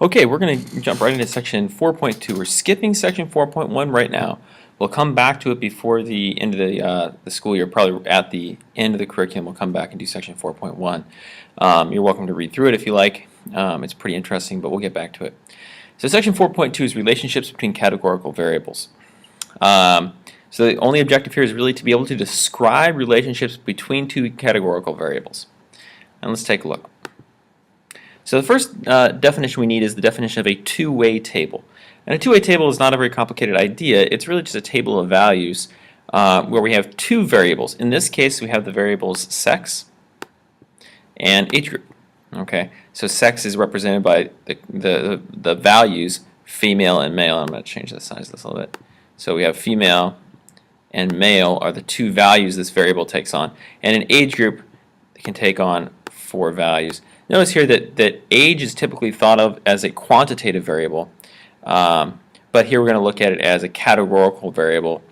Okay, we're going to jump right into section 4.2. We're skipping section 4.1 right now. We'll come back to it before the end of the school year, probably at the end of the curriculum. We'll come back and do section 4.1. You're welcome to read through it if you like. It's pretty interesting, but we'll get back to it. So section 4.2 is relationships between categorical variables. So the only objective here is really to be able to describe relationships between two categorical variables. And let's take a look. So the first definition we need is the definition of a two-way table. And a two-way table is not a very complicated idea. It's really just a table of values where we have two variables. In this case, we have the variables sex and age group. Okay, so sex is represented by the values female and male. I'm going to change the size of this a little bit. So we have female and male are the two values this variable takes on. And an age group can take on four values. Notice here that age is typically thought of as a quantitative variable, but here we're going to look at it as a categorical variable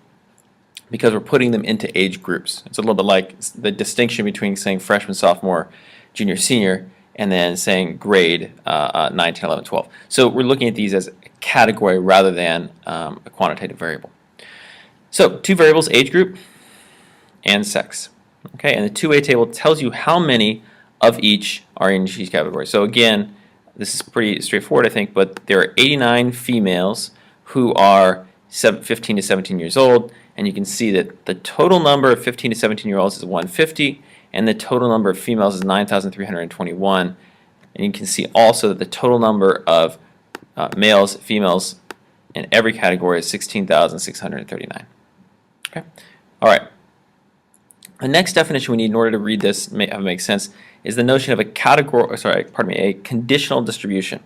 because we're putting them into age groups. It's a little bit like the distinction between saying freshman, sophomore, junior, senior, and then saying grade 9, 10, 11, 12. So we're looking at these as a category rather than a quantitative variable. So two variables, age group and sex. Okay, and the two-way table tells you how many of each are in each category. So again, this is pretty straightforward, I think, but there are 89 females who are 15 to 17 years old, and you can see that the total number of 15 to 17-year-olds is 150, and the total number of females is 9,321. And you can see also that the total number of males, females in every category is 16,639. Okay, all right. The next definition we need in order to read this make sense is the notion of a conditional distribution.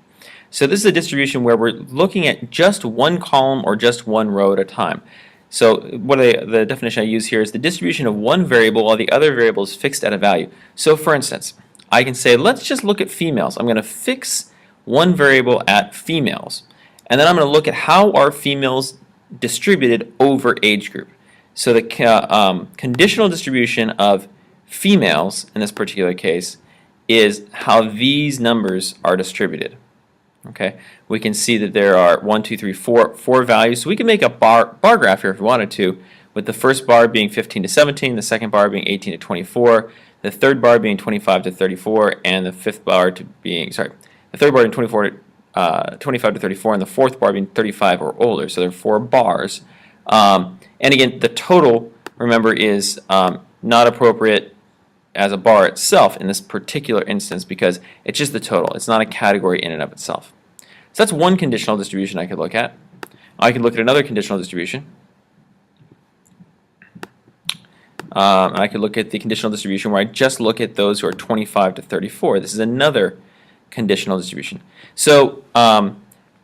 So this is a distribution where we're looking at just one column or just one row at a time. So the definition I use here is the distribution of one variable while the other variable is fixed at a value. So for instance, I can say let's just look at females. I'm going to fix one variable at females, and then I'm going to look at how are females distributed over age group. So the conditional distribution of females in this particular case is how these numbers are distributed. Okay, we can see that there are 1, 2, 3, 4 values. So we can make a bar graph here if we wanted to, with the first bar being 15 to 17, the second bar being 18 to 24, the third bar being 25 to 34, and the fifth bar being 25 to 34, and the fourth bar being 35 or older. So there are 4 bars. And again, the total, remember, is not appropriate as a bar itself in this particular instance because it's just the total. It's not a category in and of itself. So that's one conditional distribution I could look at. I could look at another conditional distribution. I could look at the conditional distribution where I just look at those who are 25 to 34. This is another conditional distribution. So, and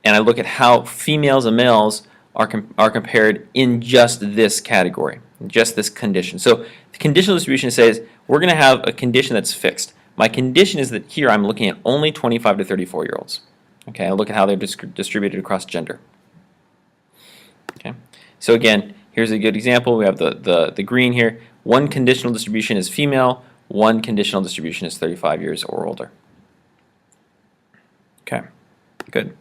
I look at how females and males are compared in just this category, just this condition. So the conditional distribution says we're going to have a condition that's fixed. My condition is that here I'm looking at only 25 to 34-year-olds. Okay, I look at how they're distributed across gender. Okay, so again, here's a good example. We have the green here. One conditional distribution is female. One conditional distribution is 35 years or older. Okay, good.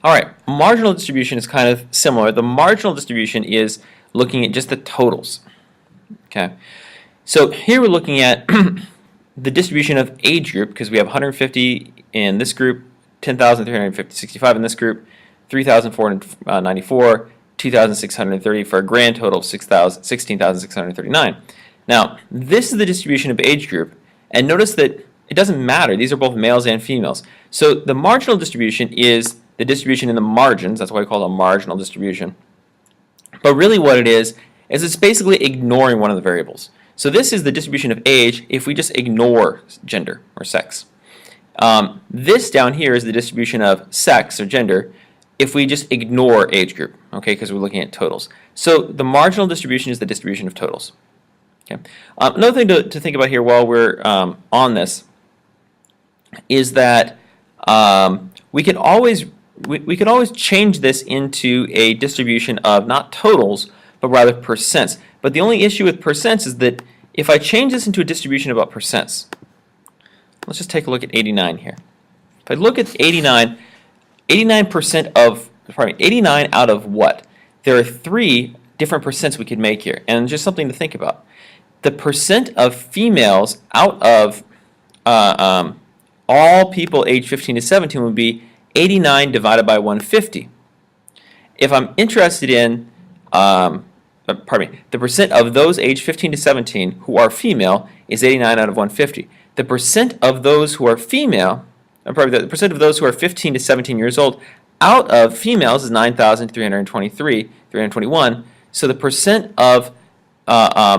All right, marginal distribution is kind of similar. The marginal distribution is looking at just the totals. Okay, so here we're looking at the distribution of age group because we have 150 in this group, 10,365 in this group, 3,494, 2,630 for a grand total of 16,639. Now, this is the distribution of age group, and notice that it doesn't matter. These are both males and females. So the marginal distribution is the distribution in the margins. That's why we call it a marginal distribution. But really what it is it's basically ignoring one of the variables. So this is the distribution of age if we just ignore gender or sex. This down here is the distribution of sex or gender if we just ignore age group, okay, because we're looking at totals. So the marginal distribution is the distribution of totals. Okay. Another thing to think about here while we're on this is that we can always change this into a distribution of not totals, but rather percents. But the only issue with percents is that if I change this into a distribution about percents, let's just take a look at 89 here. If I look at 89, 89% of, pardon me, 89 out of what? There are three different percents we could make here, and just something to think about. The percent of females out of all people aged 15 to 17 would be 89 divided by 150. If I'm interested in, pardon me, the percent of those aged 15 to 17 who are female is 89 out of 150. The percent of those who are female, pardon me, the percent of those who are 15 to 17 years old out of females is 321. So the percent of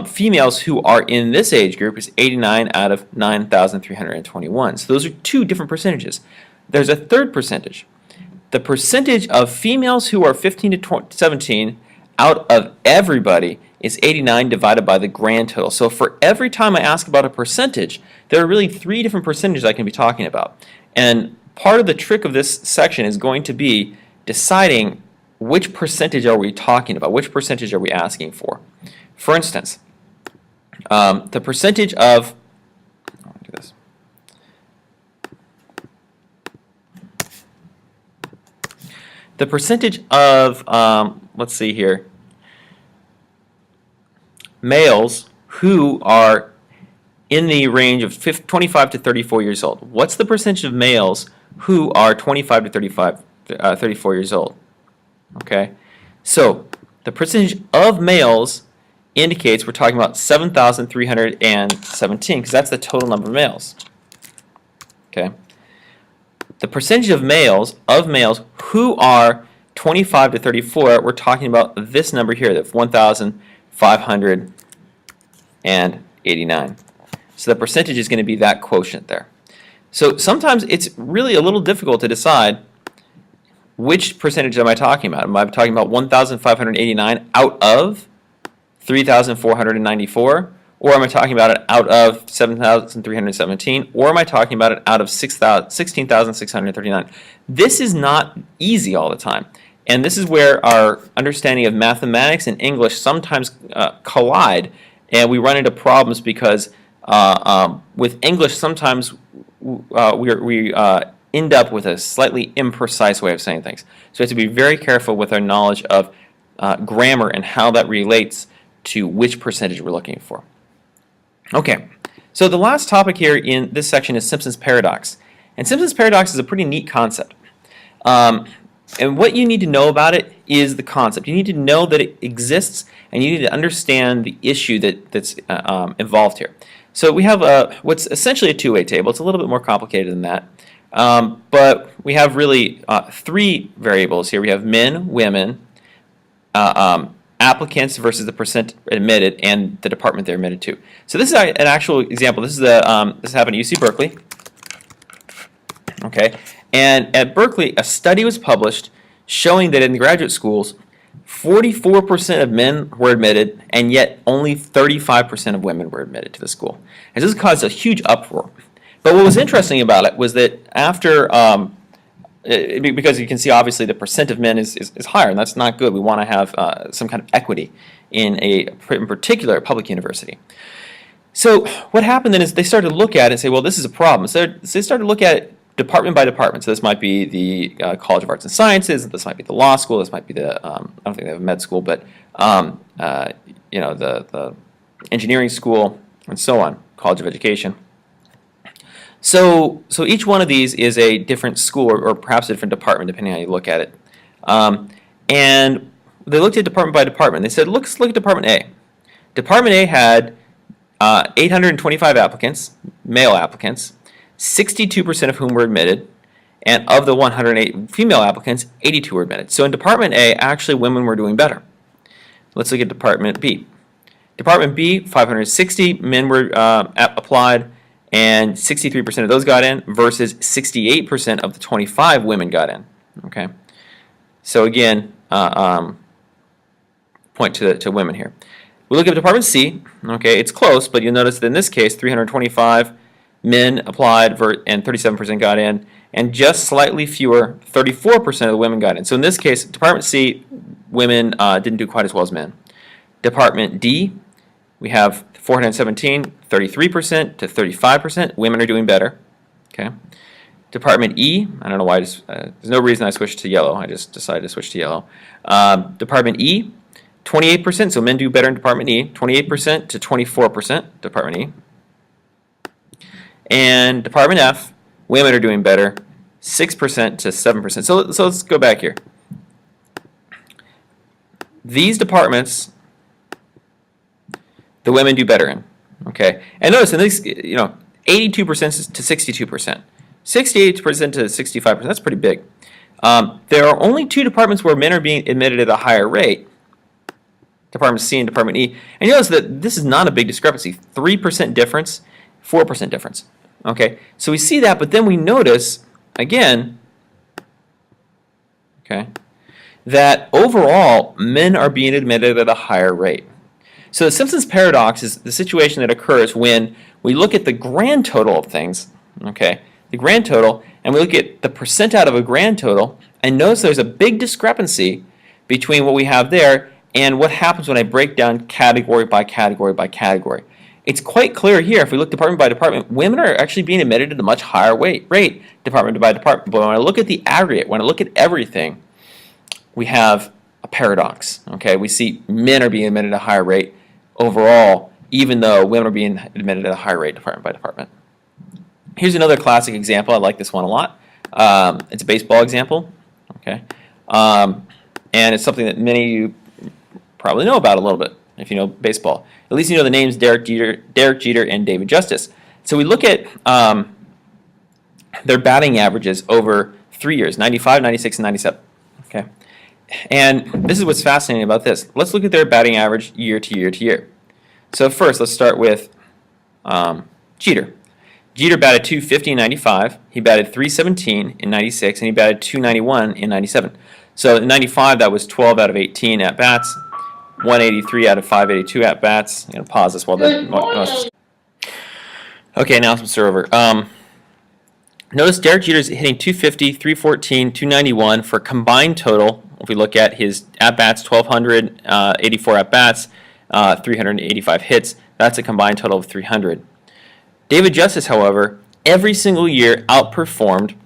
females who are in this age group is 89 out of 9,321. So those are two different percentages. There's a third percentage. The percentage of females who are 15 to 17 out of everybody is 89 divided by the grand total. So for every time I ask about a percentage, there are really three different percentages I can be talking about. And part of the trick of this section is going to be deciding which percentage are we talking about, which percentage are we asking for. For instance, the percentage of, I'll do this. The percentage of, let's see here, males who are in the range of 25 to 34 years old. What's the percentage of males who are 25 to 34 years old? Okay, so the percentage of males indicates we're talking about 7,317 because that's the total number of males. Okay, the percentage of males who are 25 to 34, we're talking about this number here, the 1,589. So the percentage is going to be that quotient there. So sometimes it's really a little difficult to decide which percentage am I talking about. Am I talking about 1,589 out of 3,494? Or am I talking about it out of 7,317? Or am I talking about it out of 16,639? This is not easy all the time. And this is where our understanding of mathematics and English sometimes collide, and we run into problems because with English sometimes we end up with a slightly imprecise way of saying things. So we have to be very careful with our knowledge of grammar and how that relates to which percentage we're looking for. Okay, so the last topic here in this section is Simpson's paradox. And Simpson's paradox is a pretty neat concept. And what you need to know about it is the concept. You need to know that it exists, and you need to understand the issue that's involved here. So we have what's essentially a two-way table. It's a little bit more complicated than that. But we have really three variables here. We have men, women, applicants versus the percent admitted, and the department they're admitted to. So this is an actual example. This is this happened at UC Berkeley. Okay, and at Berkeley, a study was published showing that in the graduate schools, 44% of men were admitted, and yet only 35% of women were admitted to the school. And this caused a huge uproar. But what was interesting about it was that after, because you can see obviously the percent of men is higher, and that's not good. We want to have some kind of equity in particular public university. So what happened then is they started to look at it and say, well, this is a problem. So they started to look at it department by department. So this might be the College of Arts and Sciences, this might be the law school, this might be the, I don't think they have a med school, but you know, the engineering school, and so on, College of Education. So each one of these is a different school or perhaps a different department, depending on how you look at it. And they looked at department by department. They said, let's look at Department A. Department A had 825 applicants, male applicants, 62% of whom were admitted, and of the 108 female applicants, 82 were admitted. So in Department A, actually women were doing better. Let's look at Department B. Department B, 560 men were applied, and 63% of those got in versus 68% of the 25 women got in. Okay, so again, point to women here. We look at Department C. Okay, it's close, but you'll notice that in this case, 325 men applied and 37% got in, and just slightly fewer, 34% of the women got in. So in this case, Department C, women didn't do quite as well as men. Department D, we have 417, 33% to 35%. Women are doing better. Okay. Department E, I don't know why, there's no reason I switched to yellow. I just decided to switch to yellow. Department E, 28%, so men do better in Department E, 28% to 24%, Department E. And Department F, women are doing better, 6% to 7%. So let's go back here. These departments, the women do better in. Okay, and notice in these, 82% to 62%, 68% to 65%. That's pretty big. There are only 2 departments where men are being admitted at a higher rate. Department C and Department E. And you notice that this is not a big discrepancy. 3% difference, 4% difference. Okay, so we see that, but then we notice again, okay, that overall men are being admitted at a higher rate. So the Simpson's paradox is the situation that occurs when we look at the grand total of things, okay, the grand total, and we look at the percent out of a grand total, and notice there's a big discrepancy between what we have there and what happens when I break down category by category by category. It's quite clear here, if we look department by department, women are actually being admitted at a much higher rate, department by department. But when I look at the aggregate, when I look at everything, we have a paradox. Okay, we see men are being admitted at a higher rate overall, even though women are being admitted at a higher rate department by department. Here's another classic example. I like this one a lot. It's a baseball example. Okay, and it's something that many of you probably know about a little bit if you know baseball. At least you know the names Derek Jeter, and David Justice. So we look at their batting averages over 3 years, 95, 96, and 97. Okay, and this is what's fascinating about this. Let's look at their batting average year to year to year. So first, let's start with Jeter. Jeter batted .250 in 95. He batted .317 in 96, and he batted .291 in 97. So in 95, that was 12 out of 18 at bats. 183 out of 582 at bats. I'm going to pause this while the. Okay, now let's start over. Notice Derek Jeter's hitting .250, .314, .291 for combined total. If we look at his at bats, 1,284 at bats, 385 hits. That's a combined total of 300. David Justice, however, every single year outperformed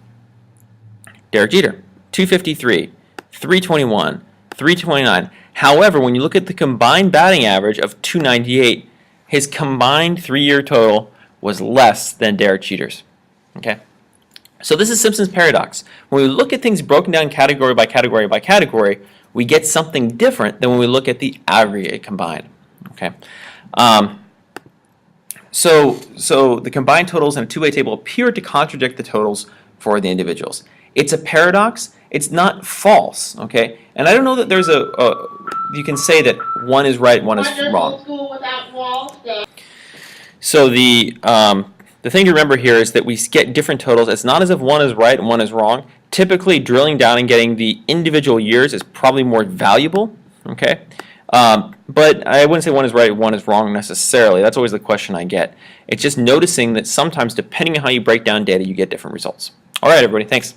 Derek Jeter. .253, .321, .329. However, when you look at the combined batting average of .298, his combined 3-year total was less than Derek Jeter's. Okay, so this is Simpson's paradox. When we look at things broken down category by category by category, we get something different than when we look at the aggregate combined. Okay, so the combined totals in a two-way table appear to contradict the totals for the individuals. It's a paradox. It's not false, okay? And I don't know that there's you can say that one is right, one is wrong. So the thing to remember here is that we get different totals. It's not as if one is right and one is wrong. Typically, drilling down and getting the individual years is probably more valuable, okay? But I wouldn't say one is right, one is wrong necessarily. That's always the question I get. It's just noticing that sometimes, depending on how you break down data, you get different results. All right, everybody, thanks.